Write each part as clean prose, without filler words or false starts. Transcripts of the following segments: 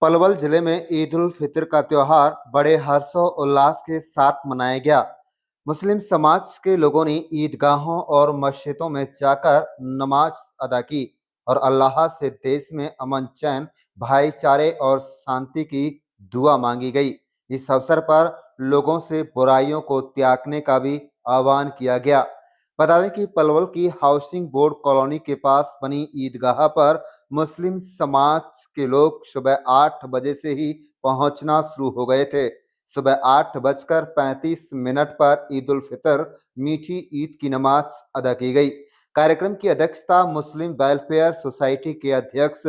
पलवल जिले में ईद उल फितर का त्योहार बड़े हर्षोल्लास के साथ मनाया गया। मुस्लिम समाज के लोगों ने ईदगाहों और मस्जिदों में जाकर नमाज अदा की और अल्लाह से देश में अमन चैन, भाईचारे और शांति की दुआ मांगी गई। इस अवसर पर लोगों से बुराइयों को त्यागने का भी आह्वान किया गया। बता दें कि पलवल की हाउसिंग बोर्ड कॉलोनी के पास बनी ईदगाह पर मुस्लिम समाज के लोग सुबह 8 बजे से ही पहुंचना शुरू हो गए थे। सुबह 8:35 पर ईद उल फितर मीठी ईद की नमाज अदा की गई। कार्यक्रम की अध्यक्षता मुस्लिम वेलफेयर सोसाइटी के अध्यक्ष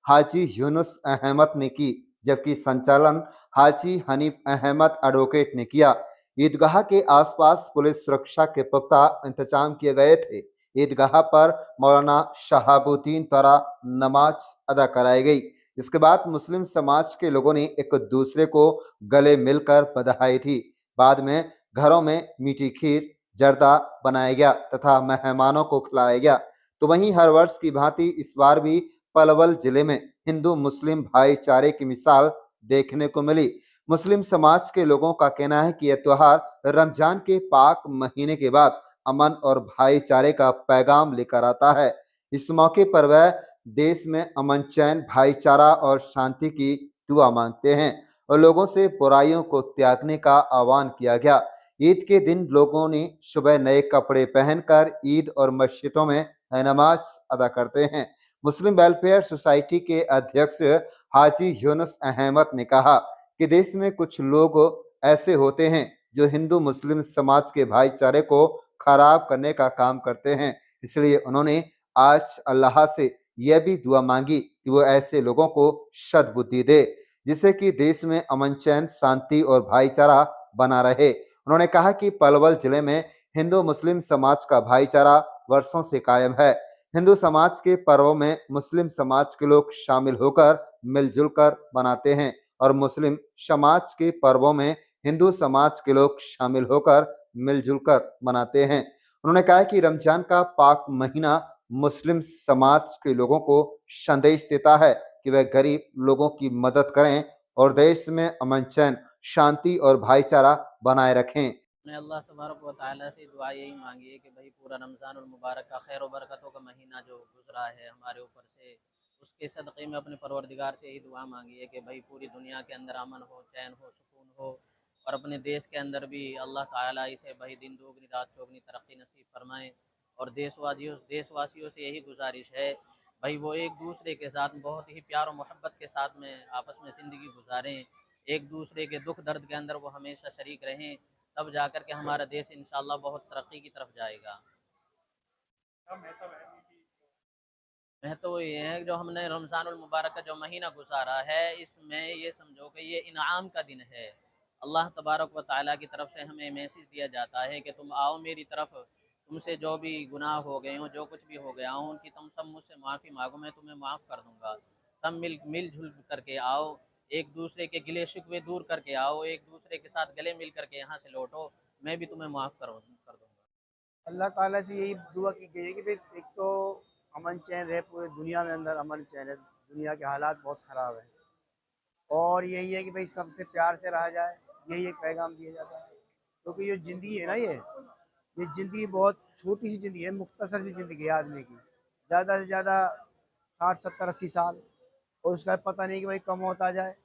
हाजी यूनुस अहमद ने की, जबकि संचालन हाजी हनीफ अहमद एडवोकेट ने किया। ईदगाह के आसपास पुलिस सुरक्षा के पुख्ता इंतजाम किए गए थे। ईदगाह पर मौलाना शहाबुद्दीन द्वारा नमाज अदा कराई गई। इसके बाद मुस्लिम समाज के लोगों ने एक दूसरे को गले मिलकर बधाई दी। बाद में घरों में मीठी खीर, जर्दा बनाया गया तथा मेहमानों को खिलाया गया। तो वहीं हर वर्ष की भांति इस बार भी पलवल जिले में हिंदू मुस्लिम भाईचारे की मिसाल देखने को मिली। मुस्लिम समाज के लोगों का कहना है कि यह त्योहार रमजान के पाक महीने के बाद अमन और भाईचारे का पैगाम लेकर आता है। इस मौके पर वह देश में अमन चैन, भाईचारा और शांति की दुआ मांगते हैं और लोगों से बुराइयों को त्यागने का आह्वान किया गया। ईद के दिन लोगों ने सुबह नए कपड़े पहनकर ईद और मस्जिदों में नमाज अदा करते हैं। मुस्लिम वेलफेयर सोसाइटी के अध्यक्ष हाजी यूनुस अहमद ने कहा कि देश में कुछ लोग ऐसे होते हैं जो हिंदू मुस्लिम समाज के भाईचारे को खराब करने का काम करते हैं। इसलिए उन्होंने आज अल्लाह से यह भी दुआ मांगी कि वो ऐसे लोगों को सद्बुद्धि दे, जिससे कि देश में अमन चैन, शांति और भाईचारा बना रहे। उन्होंने कहा कि पलवल जिले में हिंदू मुस्लिम समाज का भाईचारा वर्षों से कायम है। हिंदू समाज के पर्वों में मुस्लिम समाज के लोग शामिल होकर मिलजुल कर मनाते हैं और मुस्लिम समाज के पर्वों में हिंदू समाज के लोग शामिल होकर मिलजुल कर मनाते हैं। उन्होंने कहा कि रमजान का पाक महीना मुस्लिम समाज के लोगों को संदेश देता है कि वह गरीब लोगों की मदद करें और देश में अमन चैन, शांति और भाईचारा बनाए रखें। ने अल्लाह तबारक व तआला से दुआ यही मांगी है कि भाई पूरा रमज़ानुल मुबारक का खैर व बरकतों का महीना जो गुजरा है हमारे ऊपर से, उसके सदक़े में अपने परवरदिगार से यही दुआ मांगी है कि भाई पूरी दुनिया के अंदर अमन हो, चैन हो, सुकून हो और अपने देश के अंदर भी अल्लाह ताला इसे भाई दिन दोगुनी रात चौगुनी तरक्की नसीब फरमाएँ। और देशवासियों से यही गुजारिश है भाई वो एक दूसरे के साथ बहुत ही प्यार और मोहब्बत के साथ में आपस में ज़िंदगी गुजारें, एक दूसरे के दुख दर्द के अंदर वो हमेशा शरीक रहें, तब जाकर के हमारा देश इंशाल्लाह बहुत तरक्की की तरफ जाएगा। महत्व ये है कि जो हमने रमज़ानुल मुबारक का जो महीना गुजारा है, इसमें ये समझो कि ये इनाम का दिन है। अल्लाह तबारक व तआला की तरफ से हमें मैसेज दिया जाता है कि तुम आओ मेरी तरफ, तुमसे जो भी गुनाह हो गए हों, जो कुछ भी हो गया हो, उनकी तुम सब मुझसे माफ़ी मांगो, मैं तुम्हें माफ़ कर दूंगा। सब मिलजुल करके आओ, एक दूसरे के गिले शिकवे दूर करके आओ, एक दूसरे के साथ गले मिल करके यहाँ से लौटो, मैं भी तुम्हें माफ़ कर दूंगा। अल्लाह ताला से यही दुआ की गई है कि भाई एक तो अमन चैन रहे पूरे दुनिया में, अंदर अमन चैन है। दुनिया के हालात बहुत ख़राब हैं और यही है कि भाई सबसे प्यार से रहा जाए, यही एक पैगाम दिया जाता है। क्योंकि ये ज़िंदगी है ना, ये ज़िंदगी बहुत छोटी सी ज़िंदगी है, मुख्तसर सी ज़िंदगी है आदमी की। ज़्यादा से ज़्यादा 60 70 80 साल, और उसका पता नहीं कि भाई कम होता जाए।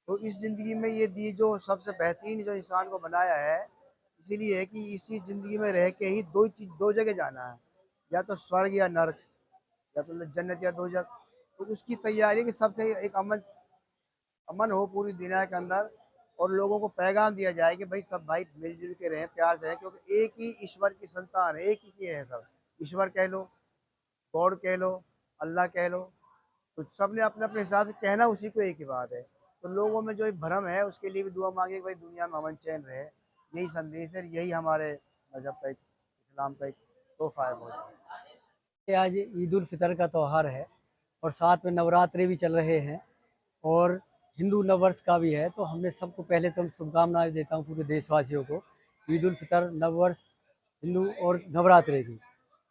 तो इस ज़िंदगी में ये दी जो सबसे बेहतरीन जो इंसान को बनाया है, इसीलिए है कि इसी ज़िंदगी में रह के ही दो जगह जाना है, या तो स्वर्ग या नर्क, या तो जन्नत या दोजख। तो उसकी तैयारी कि सबसे एक अमन अमन हो पूरी दुनिया के अंदर, और लोगों को पैगाम दिया जाए कि भाई सब भाई मिलजुल के रहें, प्यार से रहें, क्योंकि एक ही ईश्वर की संतान है, एक ही के हैं सब। ईश्वर कह लो, गॉड कह लो, अल्लाह कह लो, तो सब ने अपने अपने हिसाब से कहना उसी को एक ही बात है। तो लोगों में जो ये भ्रम है उसके लिए भी दुआ मांगे कि भाई दुनिया में अमन चैन रहे। यही संदेश है, यही हमारे मजहब का एक, इस्लाम का एक तोहफा है बहुत। कि आज ईद उल फितर का त्यौहार है और साथ में नवरात्रि भी चल रहे हैं और हिंदू नववर्ष का भी है, तो हमने सबको पहले तो शुभकामनाएं देता हूँ पूरे देशवासियों को ईद उल फितर, नववर्ष, हिंदू और नवरात्रि की।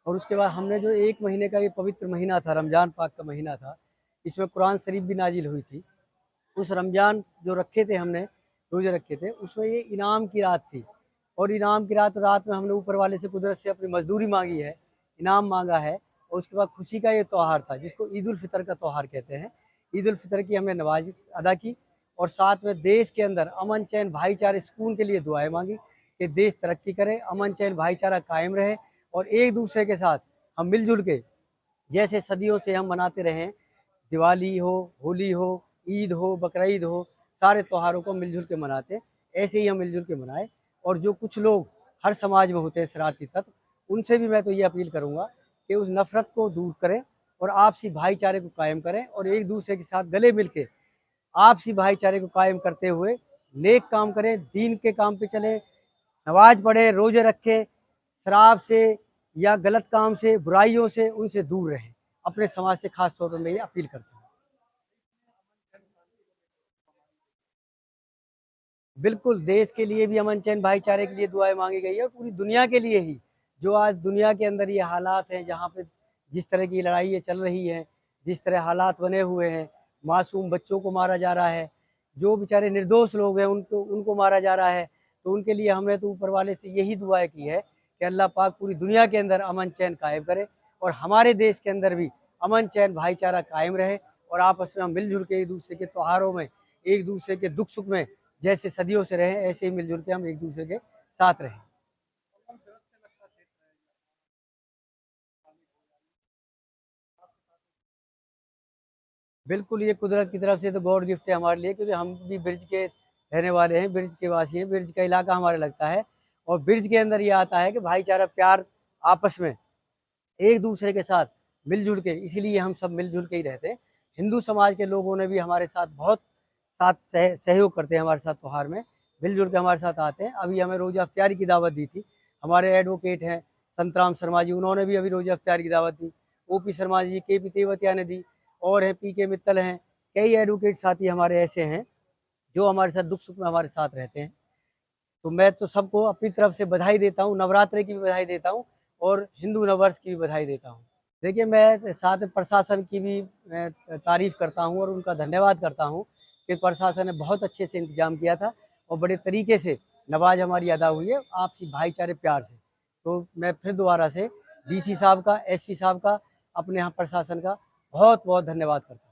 और उसके बाद हमने जो एक महीने का ये पवित्र महीना था, रमज़ान पाक का महीना था, इसमें कुरान शरीफ भी नाजिल हुई थी उस रमज़ान जो रखे थे हमने, रोज़े रखे थे, उसमें ये इनाम की रात थी और इनाम की रात में हमने ऊपर वाले से कुदरत से अपनी मज़दूरी मांगी है, इनाम मांगा है और उसके बाद खुशी का ये त्यौहार था जिसको ईद उल फितर का त्यौहार कहते हैं। ईद उल फितर की हमने नमाज अदा की और साथ में देश के अंदर अमन चैन भाईचारे सुकून के लिए दुआएं मांगी कि देश तरक्की करे, अमन चैन भाईचारा कायम रहे और एक दूसरे के साथ हम मिलजुल के जैसे सदियों से हम मनाते रहे हैं, दिवाली हो, होली हो, ईद हो, बकरीद हो, सारे त्योहारों को मिलजुल के मनाते, ऐसे ही हम मिलजुल के मनाएं। और जो कुछ लोग हर समाज में होते हैं शरारती तत्व, उनसे भी मैं तो ये अपील करूँगा कि उस नफ़रत को दूर करें और आपसी भाईचारे को कायम करें और एक दूसरे के साथ गले मिल के आपसी भाईचारे को कायम करते हुए नेक काम करें, दीन के काम पे चलें, नमाज पढ़ें, रोज़े रखें, शराब से या गलत काम से, बुराइयों से उनसे दूर रहें। अपने समाज से खास तौर पर मैं ये अपील करता हूँ। बिल्कुल, देश के लिए भी अमन चैन भाईचारे के लिए दुआएँ माँगी गई है और पूरी दुनिया के लिए ही। जो आज दुनिया के अंदर ये हालात हैं जहाँ पे जिस तरह की लड़ाइयाँ चल रही हैं, जिस तरह हालात बने हुए हैं, मासूम बच्चों को मारा जा रहा है, जो बेचारे निर्दोष लोग हैं उनको उनको मारा जा रहा है। तो उनके लिए हमने तो ऊपर वाले से यही दुआएँ की है कि अल्लाह पाक पूरी दुनिया के अंदर अमन चैन कायम करे और हमारे देश के अंदर भी अमन चैन भाईचारा कायम रहे और आपस में हम मिल-जुल के एक-दूसरे के त्योहारों में, एक-दूसरे के दुख-सुख में जैसे सदियों से रहे ऐसे ही मिलजुल के हम एक दूसरे के साथ रहें। बिल्कुल, ये कुदरत की तरफ से तो गॉड गिफ्ट है हमारे लिए क्योंकि हम भी ब्रिज के रहने वाले हैं, ब्रिज के वासी हैं, ब्रिज का इलाका हमारा लगता है और ब्रिज के अंदर ये आता है कि भाईचारा, प्यार आपस में एक दूसरे के साथ मिल-जुल के इसीलिए हम सब मिल-जुल के ही रहते हैं। हिंदू समाज के लोगों ने भी हमारे साथ बहुत साथ सहयोग करते हैं हमारे साथ त्योहार में, मिल-जुल के हमारे साथ आते हैं। अभी हमें रोज़ा इफ्तारी की दावत दी थी। हमारे एडवोकेट हैं संतराम शर्मा जी, उन्होंने भी अभी रोज़ा इफ्तारी की दावत दी। ओपी शर्मा जी, केपी तेवतिया ने दी और हैं पीके मित्तल हैं। कई एडवोकेट साथी हमारे ऐसे हैं, जो हमारे साथ दुख-सुख में हमारे साथ रहते हैं। तो मैं तो सबको अपनी तरफ से बधाई देता हूँ, नवरात्रि की भी बधाई देता हूँ और हिंदू नववर्ष की भी बधाई देता हूँ। देखिए, मैं साथ में प्रशासन की भी मैं तारीफ़ करता हूँ और उनका धन्यवाद करता हूँ कि प्रशासन ने बहुत अच्छे से इंतज़ाम किया था और बड़े तरीके से नमाज़ हमारी अदा हुई है, आपसी भाईचारे प्यार से। तो मैं फिर दोबारा से डीसी साहब का, एसपी साहब का, अपने यहाँ प्रशासन का बहुत-बहुत धन्यवाद करता हूँ।